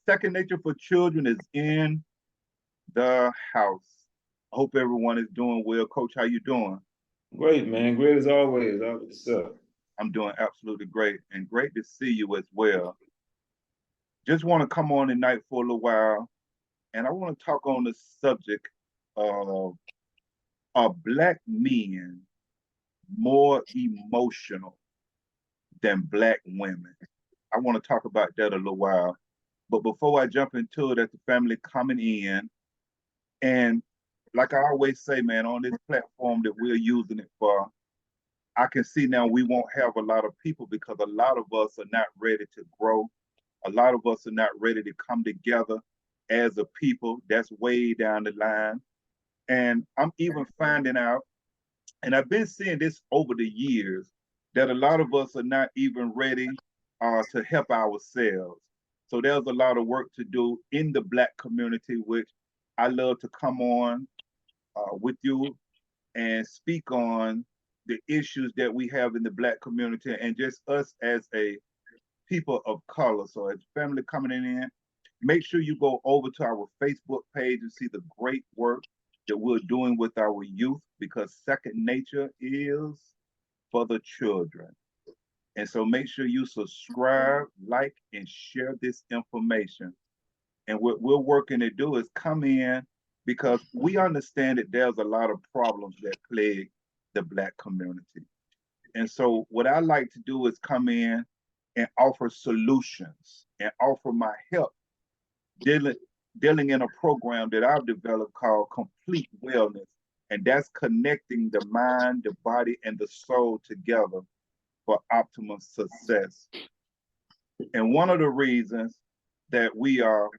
Second Nature for Children is in the house. I hope everyone is doing well. Coach, how you doing? Great, man. Great as always. How about yourself? I'm doing absolutely great and great to see you as well. Just want to come on tonight for a little while and I want to talk on the subject of are black men more emotional than black women? I want to talk about that a little while. But before I jump into it, at the family coming in, and like I always say, man, on this platform that we're using it for, I can see now we won't have a lot of people because a lot of us are not ready to grow. A lot of us are not ready to come together as a people. That's way down the line. And I'm even finding out, and I've been seeing this over the years, that a lot of us are not even ready to help ourselves. So there's a lot of work to do in the Black community, which I love to come on with you and speak on the issues that we have in the Black community and just us as a people of color. So as family coming in, make sure you go over to our Facebook page and see the great work that we're doing with our youth because Second Nature is for the children. And so make sure you subscribe, like, and share this information. And what we're working to do is come in because we understand that there's a lot of problems that plague the Black community. And so what I like to do is come in and offer solutions and offer my help dealing dealing in a program that I've developed called Complete Wellness. And that's connecting the mind, the body, and the soul together for optimal success. And one of the reasons that we are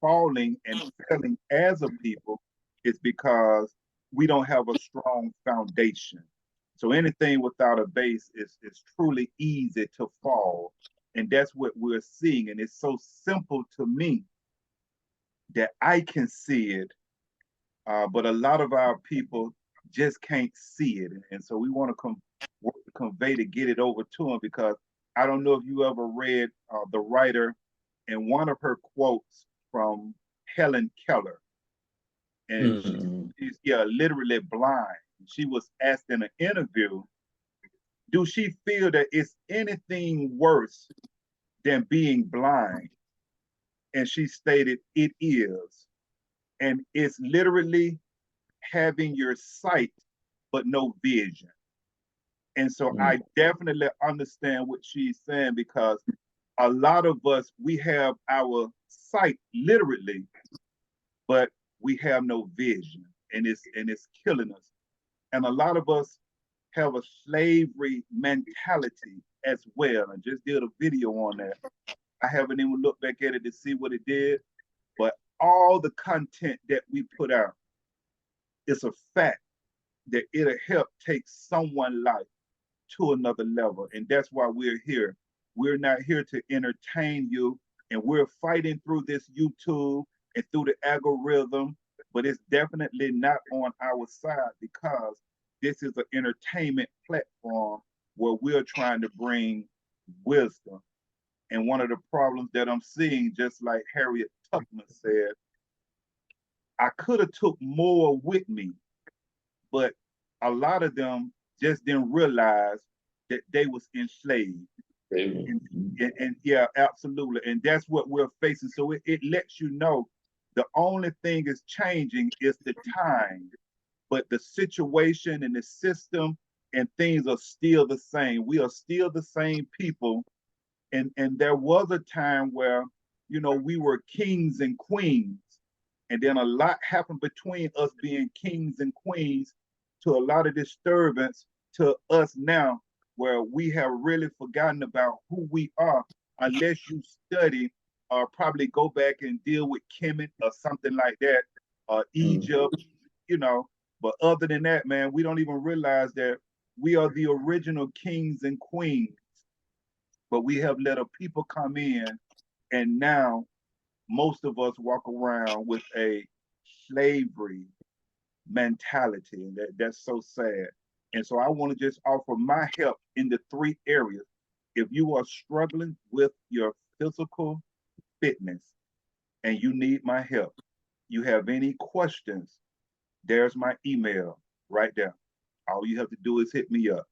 falling and failing as a people is because we don't have a strong foundation. So anything without a base is truly easy to fall. And that's what we're seeing. And it's so simple to me that I can see it, but a lot of our people just can't see it. And so we want to convey to get it over to them because I don't know if you ever read the writer and one of her quotes from Helen Keller, and Mm-hmm. she's yeah literally blind. She was asked in an interview, do she feel that it's anything worse than being blind? And she stated it is, and it's literally having your sight but no vision. And so I definitely understand what she's saying because a lot of us we have our sight literally but we have no vision and it's killing us. And a lot of us have a slavery mentality as well. I just did a video on that. I haven't even looked back at it to see what it did, but all the content that we put out is a fact that it'll help take someone's life to another level. And that's why we're here. We're not here to entertain you, and we're fighting through this YouTube and through the algorithm, but it's definitely not on our side because this is an entertainment platform where we're trying to bring wisdom. And one of the problems that I'm seeing, just like Harriet Tubman said, I could have took more with me, but a lot of them just didn't realize that they was enslaved. And, and yeah, absolutely. And that's what we're facing. So it lets you know the only thing is changing is the time, but the situation and the system and things are still the same. We are still the same people. And there was a time where, you know, we were kings and queens. And then a lot happened between us being kings and queens to a lot of disturbance to us now, where we have really forgotten about who we are unless you study or probably go back and deal with Kemet or something like that, or Egypt, you know. But other than that, man, we don't even realize that we are the original kings and queens, but we have let a people come in, and now most of us walk around with a slavery mentality, and that's so sad. And so I want to just offer my help in the three areas. If you are struggling with your physical fitness, and you need my help, you have any questions, there's my email right there. All you have to do is hit me up.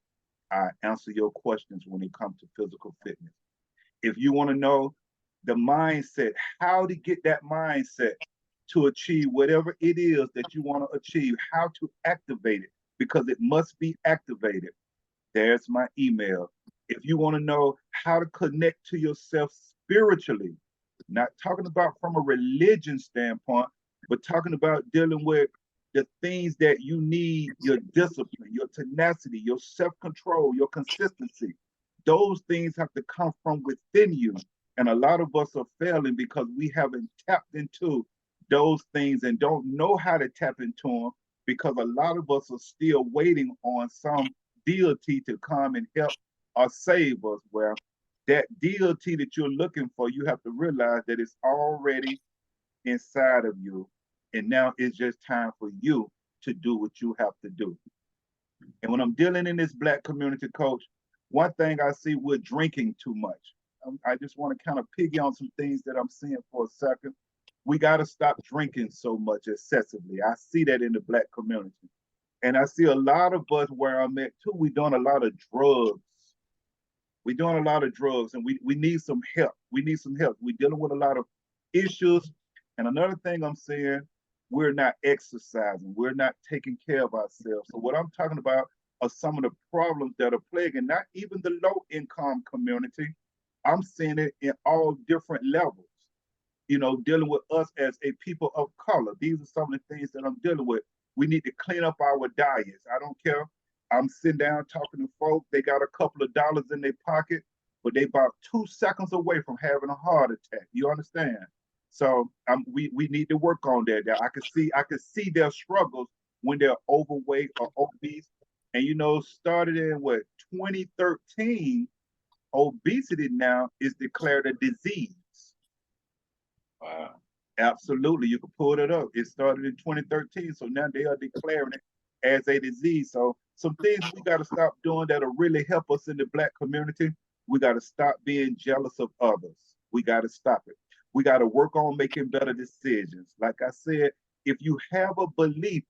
I answer your questions when it comes to physical fitness. If you want to know the mindset, how to get that mindset to achieve whatever it is that you want to achieve, how to activate it, because it must be activated, there's my email. If you want to know how to connect to yourself spiritually, not talking about from a religion standpoint, but talking about dealing with the things that you need, your discipline, your tenacity, your self-control, your consistency. Those things have to come from within you. And a lot of us are failing because we haven't tapped into those things and don't know how to tap into them, because a lot of us are still waiting on some deity to come and help or save us. Well, that deity that you're looking for, you have to realize that it's already inside of you. And now it's just time for you to do what you have to do. And when I'm dealing in this Black community, coach, one thing I see, we're drinking too much. I just want to kind of piggy on some things that I'm seeing for a second. We got to stop drinking so much excessively. I see that in the Black community. And I see a lot of us where I'm at too, we're doing a lot of drugs. We're doing a lot of drugs, and we need some help. We need some help. We're dealing with a lot of issues. And another thing I'm saying, we're not exercising. We're not taking care of ourselves. So what I'm talking about are some of the problems that are plaguing not even the low income community. I'm seeing it in all different levels. You know, dealing with us as a people of color. These are some of the things that I'm dealing with. We need to clean up our diets. I don't care. I'm sitting down talking to folks. They got a couple of dollars in their pocket, but they about 2 seconds away from having a heart attack. You understand? So we need to work on that. I can see their struggles when they're overweight or obese. And you know, started in what 2013, obesity now is declared a disease. Wow. Absolutely, you can pull it up. It started in 2013, so now they are declaring it as a disease. So some things we got to stop doing that'll really help us in the Black community. We got to stop being jealous of others. We got to stop it. We got to work on making better decisions. Like I said, if you have a belief,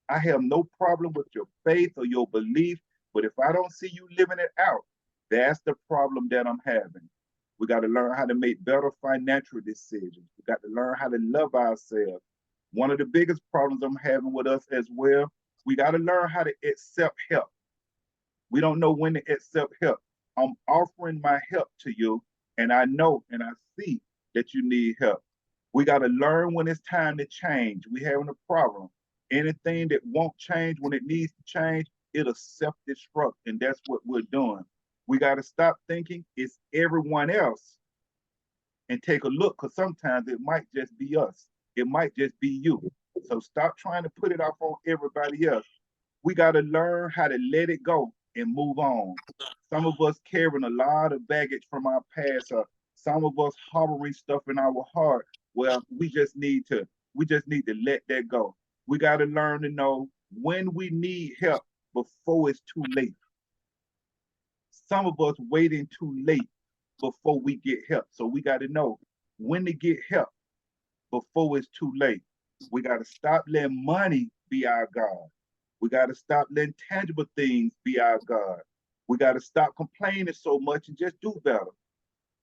I have no problem with your faith or your belief, but if I don't see you living it out, that's the problem that I'm having. We got to learn how to make better financial decisions. We got to learn how to love ourselves. One of the biggest problems I'm having with us as well, we got to learn how to accept help. We don't know when to accept help. I'm offering my help to you, and I know and I see that you need help. We got to learn when it's time to change. We having a problem. Anything that won't change when it needs to change, it'll self-destruct, and that's what we're doing. We got to stop thinking it's everyone else and take a look, because sometimes it might just be us. It might just be you. So stop trying to put it off on everybody else. We got to learn how to let it go and move on. Some of us carrying a lot of baggage from our past, or some of us harboring stuff in our heart. Well, we just need to let that go. We got to learn to know when we need help before it's too late. Some of us waiting too late before we get help. So we got to know when to get help before it's too late. We got to stop letting money be our God. We got to stop letting tangible things be our God. We got to stop complaining so much and just do better.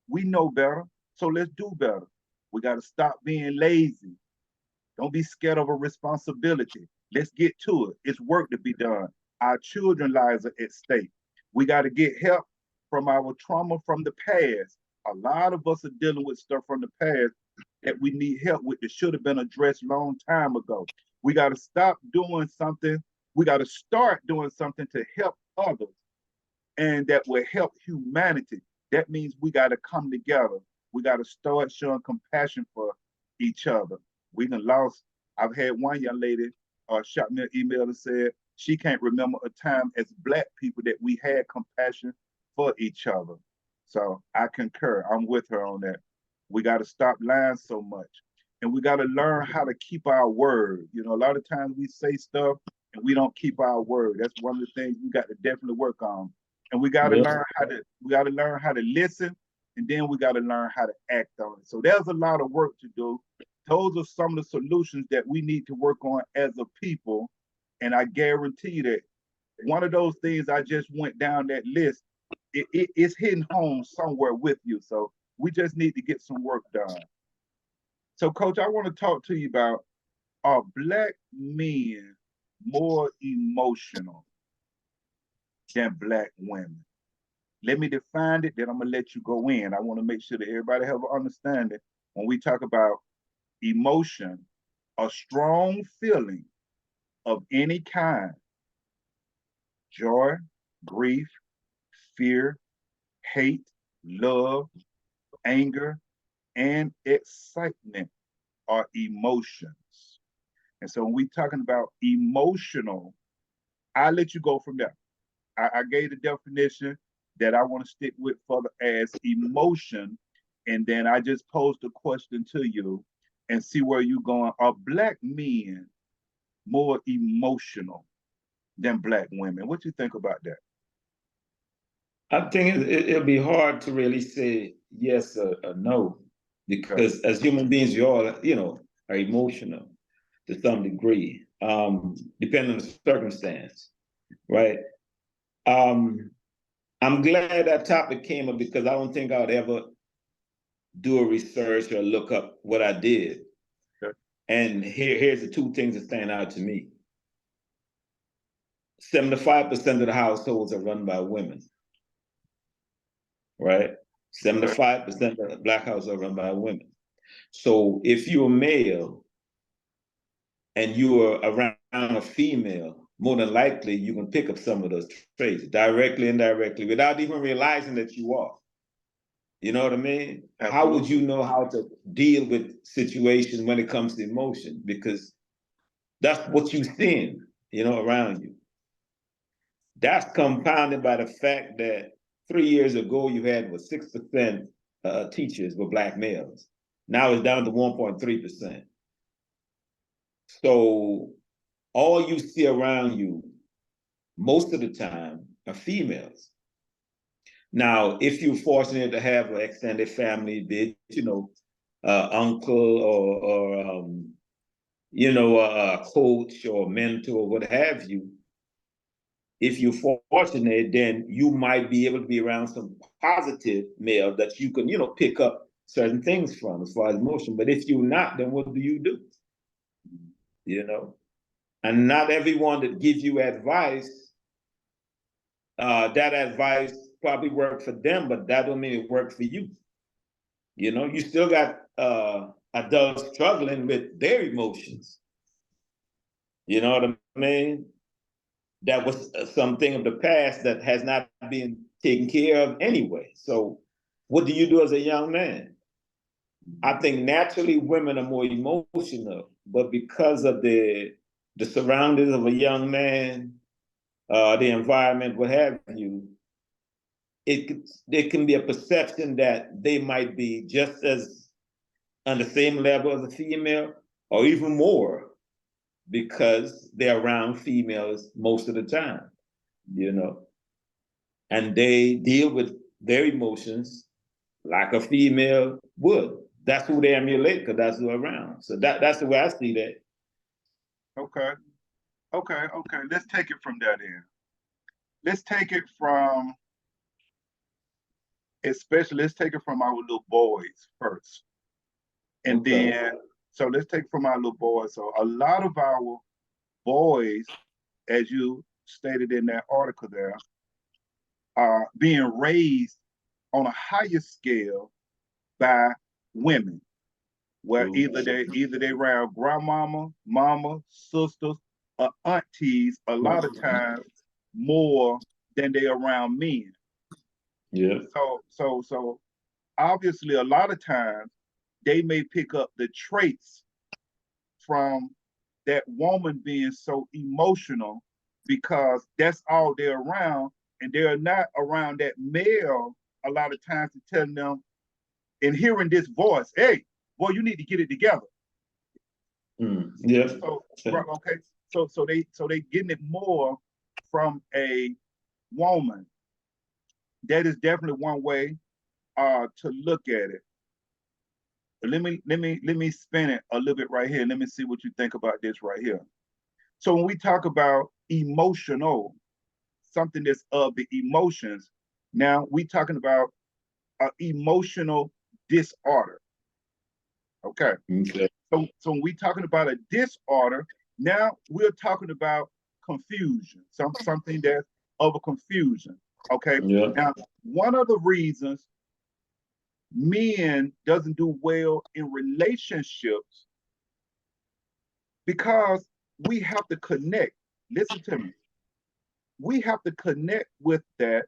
We know better, so let's do better. We got to stop being lazy. Don't be scared of a responsibility. Let's get to it. It's work to be done. Our children's lives are at stake. We got to get help from our trauma from the past. A lot of us are dealing with stuff from the past that we need help with that should have been addressed a long time ago. We got to stop doing something. We got to start doing something to help others, and that will help humanity. That means we got to come together. We got to start showing compassion for each other. We done lost. I've had one young lady shot me an email and said she can't remember a time as Black people that we had compassion for each other. So I concur. I'm with her on that. We got to stop lying so much. And we got to learn how to keep our word. You know, a lot of times we say stuff and we don't keep our word. That's one of the things we got to definitely work on. And Yep. we got to learn how to listen, and then we got to learn how to act on it. So there's a lot of work to do. Those are some of the solutions that we need to work on as a people. And I guarantee that one of those things I just went down that list, it's hitting home somewhere with you. So we just need to get some work done. So, Coach, I want to talk to you about, are Black men more emotional than Black women? Let me define it, then I'm going to let you go in. I want to make sure that everybody have an understanding when we talk about emotion, a strong feeling of any kind: joy, grief, fear, hate, love, anger, and excitement are emotions. And so when we're talking about emotional, I'll let you go from there. I gave the definition that I want to stick with further as emotion. And then I just posed a question to you and see where you're going. Are Black men more emotional than Black women? What you think about that? I think it'll be hard to really say yes or no, Okay. because as human beings, we all, are emotional to some degree, depending on the circumstance, right? Um, I'm glad that topic came up because I don't think I would ever do a research or look up what I did. Okay. And here's the two things that stand out to me. 75% of the households are run by women, right? 75% of the Black households are run by women. So if you're a male and you are around a female, more than likely you can pick up some of those traits directly, indirectly, without even realizing that you are. You know what I mean? Absolutely. How would you know how to deal with situations when it comes to emotion? Because that's what you're seeing, around you. That's compounded by the fact that 3 years ago you had 6% teachers were Black males. Now it's down to 1.3%. So all you see around you most of the time are females. Now, if you're fortunate to have an extended family, be it, uncle or a coach or mentor or what have you, if you're fortunate, then you might be able to be around some positive male that you can, pick up certain things from as far as emotion. But if you're not, then what do you do? And not everyone that gives you advice, that advice probably worked for them, but that don't mean it worked for you. You still got adults struggling with their emotions. You know what I mean? That was something of the past that has not been taken care of anyway. So what do you do as a young man? I think naturally women are more emotional, but because of the surroundings of a young man, the environment, what have you, there can be a perception that they might be just as on the same level as a female or even more because they're around females most of the time, and they deal with their emotions like a female would. That's who they emulate because that's who they're around. So that's the way I see that. Okay. Okay. Okay. Let's take it from that end. Let's take it from, let's take it from our little boys first. And Okay. then, so let's take from our little boys. So a lot of our boys, as you stated in that article there, are being raised on a higher scale by women, where either they around grandmama, mama, sisters, or aunties a lot of times more than they around men. Yeah. So obviously a lot of times they may pick up the traits from that woman being so emotional because that's all they're around, and they're not around that male a lot of times to tell them and hearing this voice, hey, boy, you need to get it together. Yeah. So okay, so they getting it more from a woman. That is definitely one way to look at it. Let me spin it a little bit right here. Let me see what you think about this right here. So when we talk about emotional, something that's of the emotions, now we talking about an emotional disorder. Okay. Okay. So when we talking about a disorder, now we're talking about confusion, something that's of a confusion. Okay. Yeah. Now, one of the reasons men doesn't do well in relationships because we have to connect. Listen to me. We have to connect with that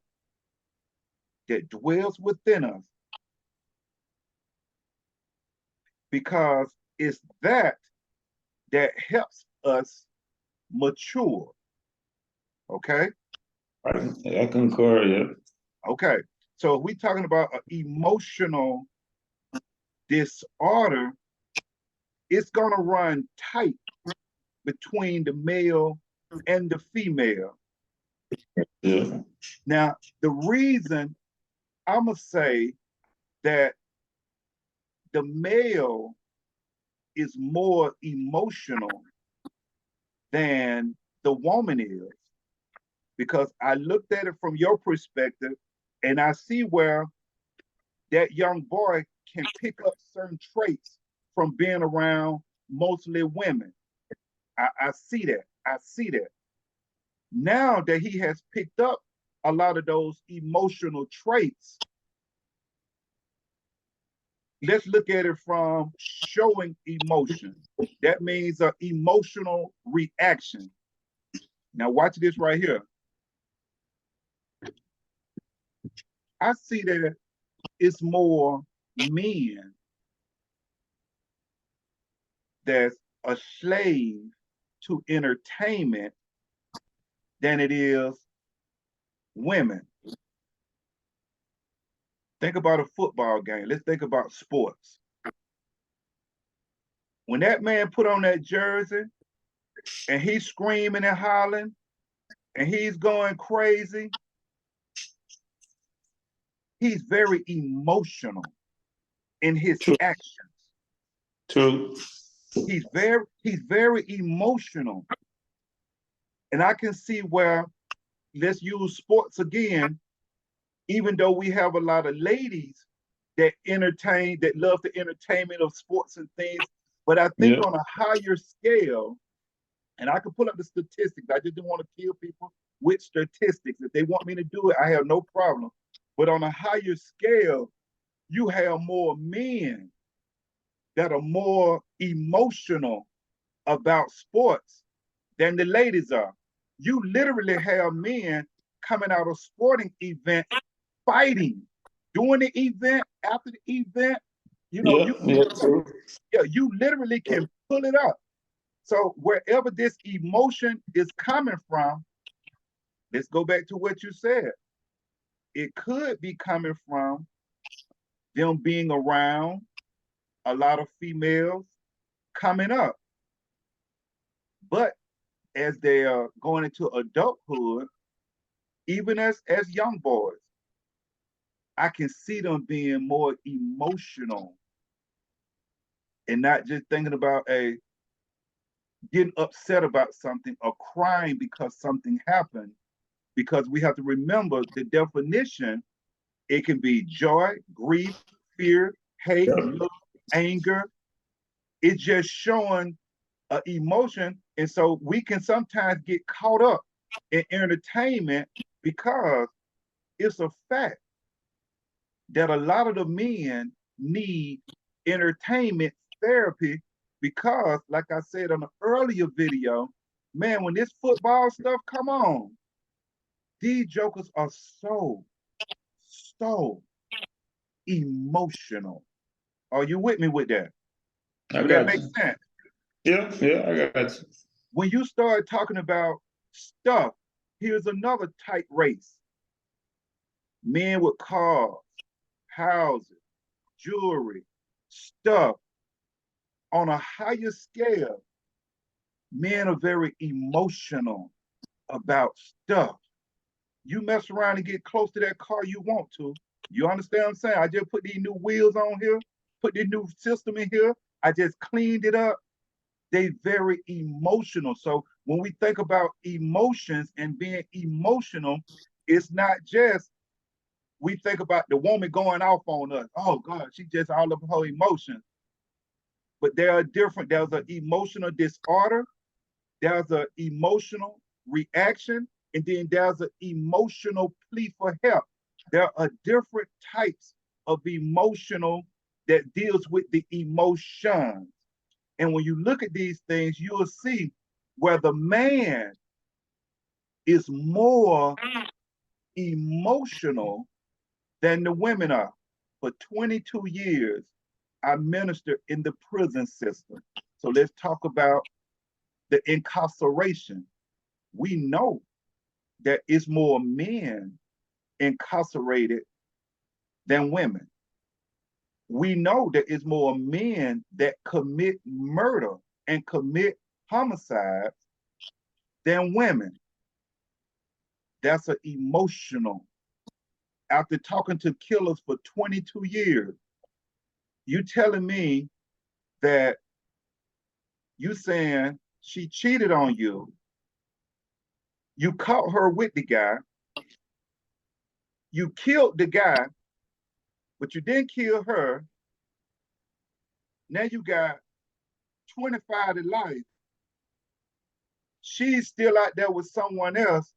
dwells within us because it's that helps us mature. Okay. I concur. Yeah. Okay. So if we're talking about an emotional disorder, it's going to run tight between the male and the female. Yeah. Now, the reason I'm going to say that the male is more emotional than the woman is, because I looked at it from your perspective and I see where that young boy can pick up certain traits from being around mostly women. I see that. I see that. Now that he has picked up a lot of those emotional traits, let's look at it from showing emotion. That means an emotional reaction. Now, watch this right here. I see that it's more men that's a slave to entertainment than it is women. Think about a football game. Let's think about sports. When that man put on that jersey and he's screaming and hollering and he's going crazy, he's very emotional in his True. actions. True. He's very emotional. And I can see where, let's use sports again, even though we have a lot of ladies that love the entertainment of sports and things, but I think Yeah. on a higher scale, and I can pull up the statistics. I just didn't want to kill people with statistics. If they want me to do it, I have no problem. But on a higher scale, you have more men that are more emotional about sports than the ladies are. You literally have men coming out of sporting events fighting during the event, after the event. You know, Yeah. Yeah. True. you literally can pull it up. So wherever this emotion is coming from, let's go back to what you said. It could be coming from them being around a lot of females coming up. But as they are going into adulthood, even as young boys, I can see them being more emotional and not just thinking about getting upset about something or crying because something happened. Because we have to remember the definition. It can be joy, grief, fear, hate, Yeah. love, anger. It's just showing an emotion. And so we can sometimes get caught up in entertainment because it's a fact that a lot of the men need entertainment therapy because, like I said on an earlier video, man, when this football stuff come on, these jokers are so emotional. Are you with me with that? I Do that got make you. sense? Yeah. Yeah. I got you. When you start talking about stuff, here's another type race. Men with cars, houses, jewelry, stuff. On a higher scale, men are very emotional about stuff. You mess around and get close to that car you want to. You understand what I'm saying? I just put these new wheels on here put this new system in here. I just cleaned it up. They very emotional. So when we think about emotions and being emotional, it's not just we think about the woman going off on us. Oh God, she just all of her emotions. But there are different, there's an emotional disorder, there's an emotional reaction, and then there's an emotional plea for help. There are different types of emotional that deals with the emotions. And when you look at these things, you'll see where the man is more emotional than the women are. For 22 years, I ministered in the prison system. So let's talk about the incarceration. We know that it's more men incarcerated than women. We know that it's more men that commit murder and commit homicides than women. That's an emotional. After talking to killers for 22 years, you telling me that you saying she cheated on you, you caught her with the guy, you killed the guy, but you didn't kill her. Now you got 25 to life. She's still out there with someone else.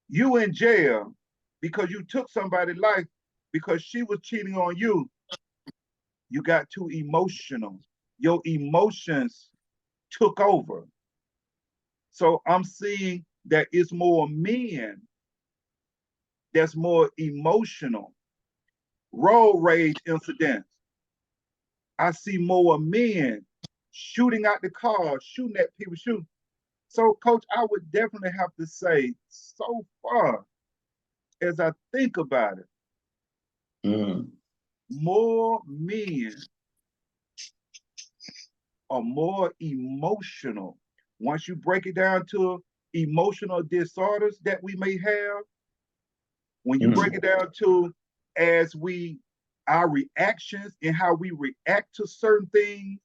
You in jail because you took somebody's life because she was cheating on you. You got too emotional. Your emotions took over. So I'm seeing that it's more men that's more emotional. Road rage incidents. I see more men shooting out the car, shooting at people, shooting. So, Coach, I would definitely have to say, so far as I think about it, more men are more emotional. Once you break it down to emotional disorders that we may have, when you break it down to as our reactions and how we react to certain things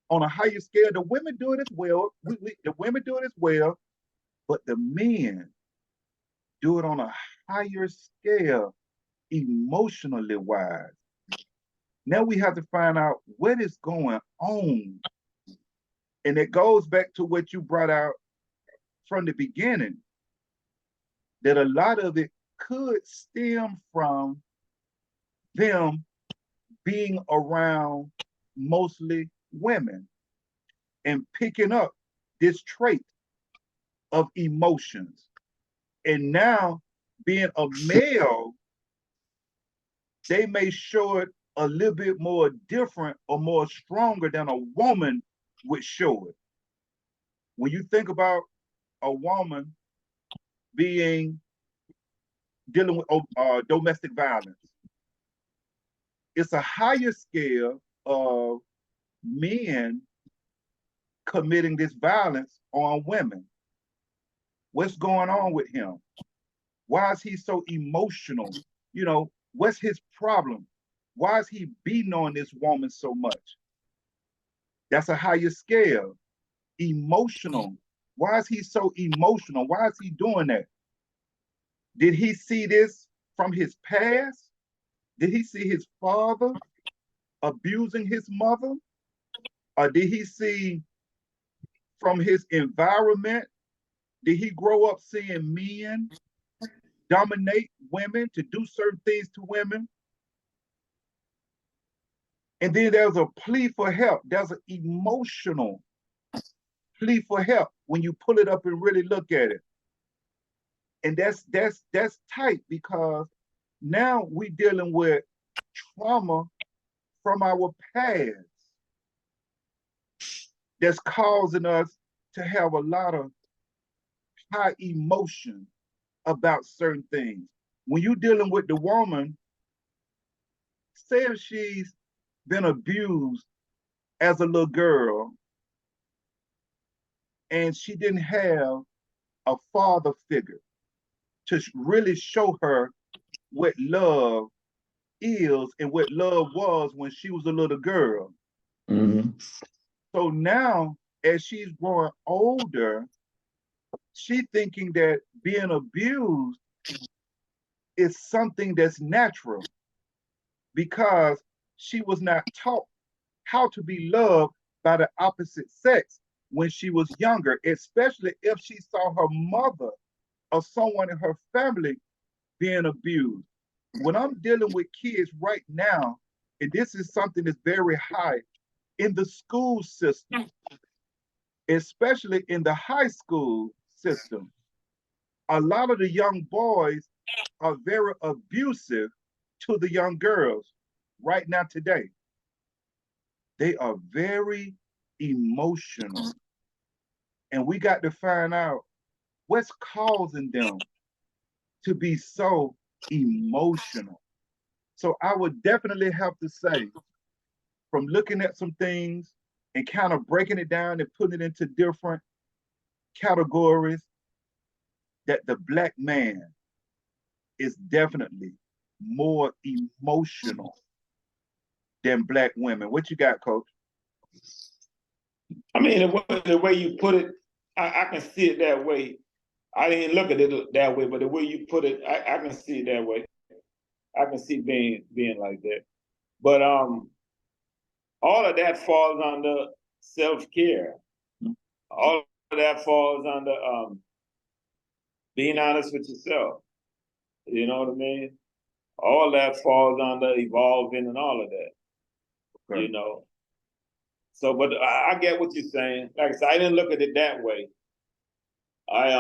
on a higher scale, the women do it as well. The women do it as well, but the men do it on a higher scale, emotionally wise. Now we have to find out what is going on. And it goes back to what you brought out from the beginning, that a lot of it could stem from them being around mostly women and picking up this trait of emotions. And now being a male, they may show it a little bit more different or more stronger than a woman would show it. When you think about a woman dealing with domestic violence, it's a higher scale of men committing this violence on women. What's going on with him? Why is he so emotional? You know, what's his problem? Why is he beating on this woman so much? That's a higher scale. Emotional. Why is he so emotional? Why is he doing that? Did he see this from his past? Did he see his father abusing his mother? Or did he see from his environment? Did he grow up seeing men dominate women, to do certain things to women? And then there's a plea for help. There's an emotional plea for help when you pull it up and really look at it. And that's tight, because now we're dealing with trauma from our past that's causing us to have a lot of high emotion about certain things. When you're dealing with the woman, say if she's been abused as a little girl and she didn't have a father figure to really show her what love is and what love was when she was a little girl. Mm-hmm. So now, as she's growing older, she thinking that being abused is something that's natural because she was not taught how to be loved by the opposite sex when she was younger, especially if she saw her mother or someone in her family being abused. When I'm dealing with kids right now, and this is something that's very high in the school system, especially in the high school system, a lot of the young boys are very abusive to the young girls right now today. They are very emotional. And we got to find out what's causing them to be so emotional. So I would definitely have to say, from looking at some things and kind of breaking it down and putting it into different categories, that the Black man is definitely more emotional than Black women. What you got, Coach? I mean, the way you put it, I can see it that way. I didn't look at it that way, but the way you put it, I can see it that way. I can see being like that. But all of that falls under self-care. All of that falls under being honest with yourself. You know what I mean? All that falls under evolving and all of that. Okay. You know. So, but I get what you're saying. Like I said, I didn't look at it that way. I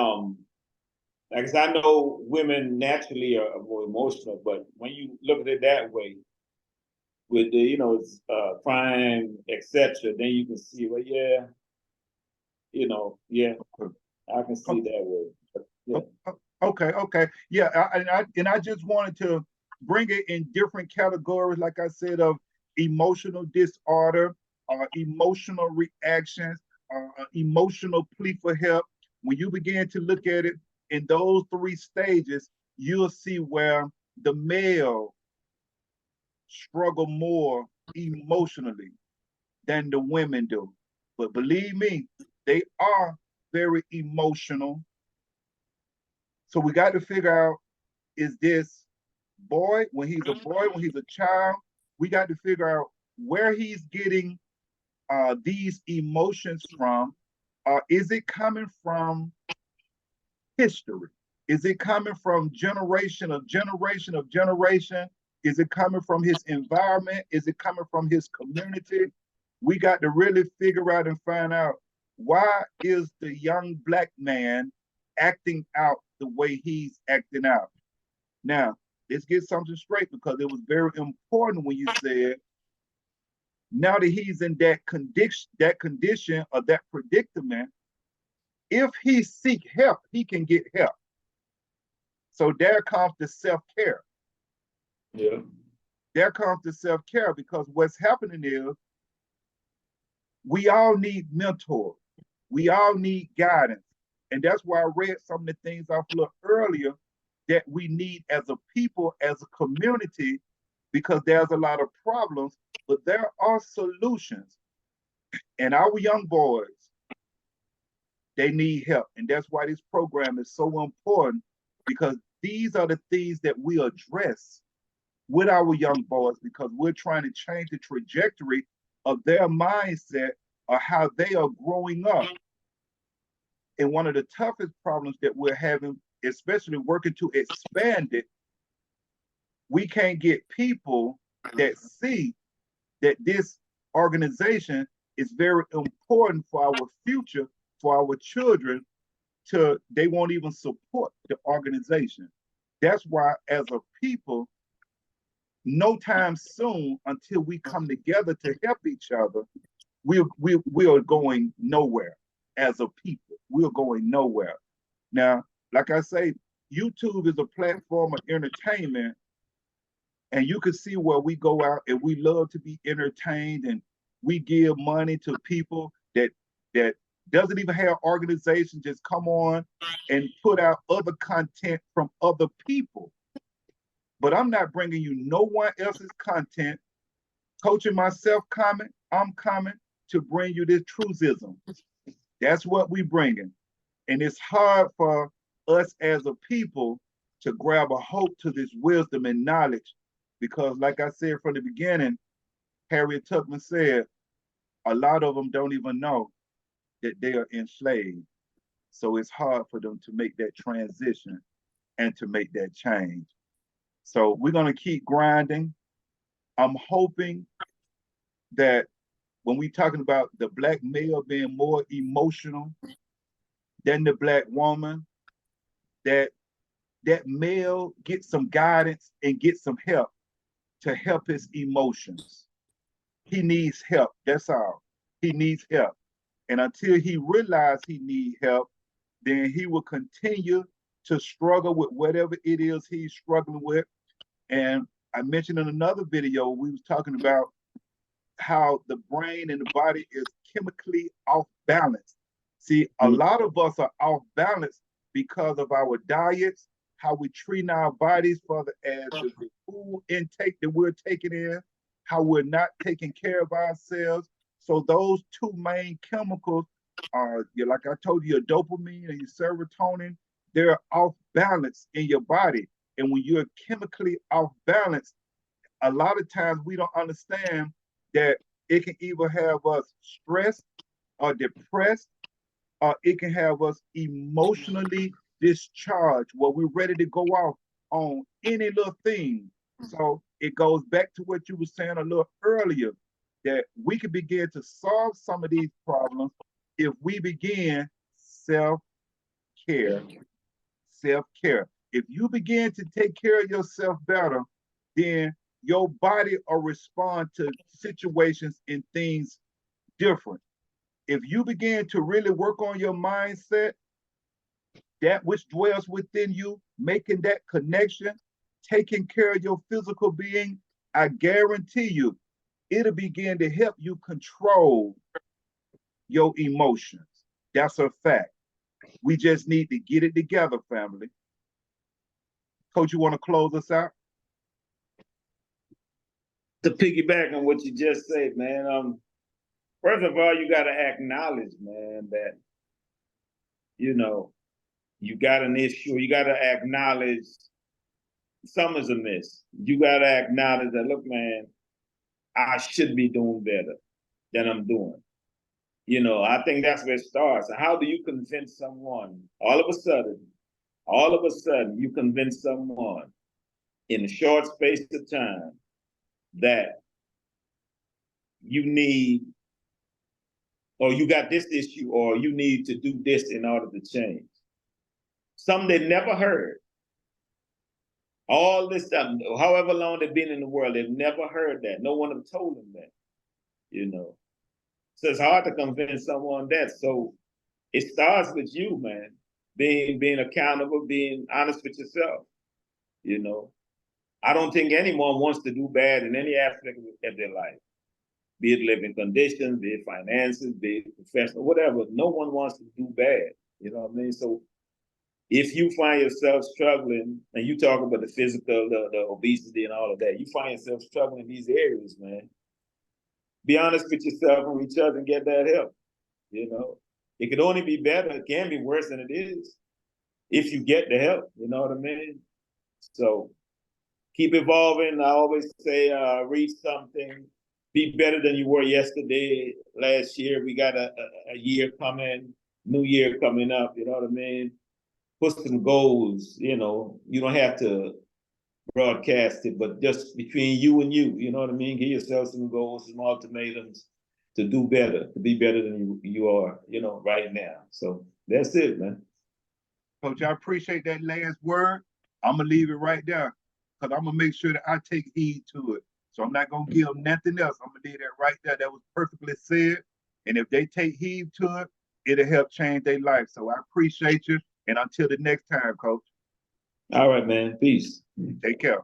like I said, I know women naturally are more emotional, but when you look at it that way, with the crime, etc., then you can see, well, yeah, yeah, I can see that way. But, yeah. Okay. Yeah, I just wanted to bring it in different categories, like I said, of emotional disorder, emotional reactions, emotional plea for help. When you begin to look at it in those three stages, you'll see where the male struggle more emotionally than the women do. But believe me, they are very emotional. So we got to figure out, is this boy, when he's a boy, when he's a child, we got to figure out where he's getting these emotions from. Is it coming from history? Is it coming from generation of generation of generation? Is it coming from his environment? Is it coming from his community? We got to really figure out and find out, why is the young Black man acting out the way he's acting out? Now, let's get something straight, because it was very important when you said, now that he's in that condition or that predicament, if he seek help, he can get help. So there comes the self-care. Yeah. There comes the self-care, because what's happening is we all need mentors. We all need guidance. And that's why I read some of the things off a little earlier that we need as a people, as a community, because there's a lot of problems, but there are solutions. And our young boys, they need help. And that's why this program is so important, because these are the things that we address with our young boys, because we're trying to change the trajectory of their mindset or how they are growing up. And one of the toughest problems that we're having, especially working to expand it, we can't get people that see that this organization is very important for our future, for our children, they won't even support the organization. That's why, as a people, no time soon, until we come together to help each other, we are going nowhere. As a people, we're going nowhere. Now, like I say, YouTube is a platform of entertainment, and you can see where we go out and we love to be entertained, and we give money to people that doesn't even have organizations, just come on and put out other content from other people. but I'm not bringing you no one else's content. Coaching myself comment, I'm coming to bring you this truthsism. That's what we bringing. And it's hard for us as a people to grab a hold to this wisdom and knowledge because, like I said from the beginning, Harriet Tubman said, a lot of them don't even know that they are enslaved. So it's hard for them to make that transition and to make that change. So we're going to keep grinding. I'm hoping that when we're talking about the Black male being more emotional than the Black woman, that that male gets some guidance and get some help to help his emotions. He needs help. That's all. He needs help. And until he realizes he needs help, then he will continue to struggle with whatever it is he's struggling with. And I mentioned in another video, we was talking about how the brain and the body is chemically off balance. See, a lot of us are off balance because of our diets, how we treat our bodies for as the food intake that we're taking in, how we're not taking care of ourselves. So those two main chemicals are, like I told you, your dopamine and your serotonin, they're off balance in your body. And when you're chemically off balance, a lot of times we don't understand that it can either have us stressed or depressed, or it can have us emotionally discharged, where we're ready to go off on any little thing. So it goes back to what you were saying a little earlier, that we can begin to solve some of these problems if we begin self-care. Self-care. If you begin to take care of yourself better, then your body will respond to situations and things different. If you begin to really work on your mindset, that which dwells within you, making that connection, taking care of your physical being, I guarantee you, it'll begin to help you control your emotions. That's a fact. We just need to get it together, family. Coach, you want to close us out? To piggyback on what you just said, man, first of all, you got to acknowledge, man, that, you got an issue. You got to acknowledge something's amiss. You got to acknowledge that, look, man, I should be doing better than I'm doing. I think that's where it starts. How do you convince someone all of a sudden, you convince someone in a short space of time that you need, or you got this issue, or you need to do this in order to change? Some they never heard. All this stuff, however long they've been in the world, they've never heard that. No one have told them that, So it's hard to convince someone that. So it starts with you, man, being accountable, being honest with yourself. I don't think anyone wants to do bad in any aspect of their life, be it living conditions, be it finances, be it professional, whatever. No one wants to do bad. You know what I mean? So if you find yourself struggling, and you talk about the physical, the obesity and all of that, you find yourself struggling in these areas, man, be honest with yourself and reach out and get that help. It could only be better. It can be worse than it is if you get the help. You know what I mean? So keep evolving. I always say, read something, be better than you were yesterday, last year. We got a year coming, new year coming up. You know what I mean? Put some goals. You don't have to broadcast it, but just between you and you know what I mean? Give yourself some goals, some ultimatums to do better, to be better than you are, right now. So that's it, man. Coach, I appreciate that last word. I'm going to leave it right there because I'm going to make sure that I take heed to it. So I'm not going to give nothing else. I'm going to leave that right there. That was perfectly said. And if they take heed to it, it'll help change their life. So I appreciate you. And until the next time, Coach. All right, man. Peace. Take care.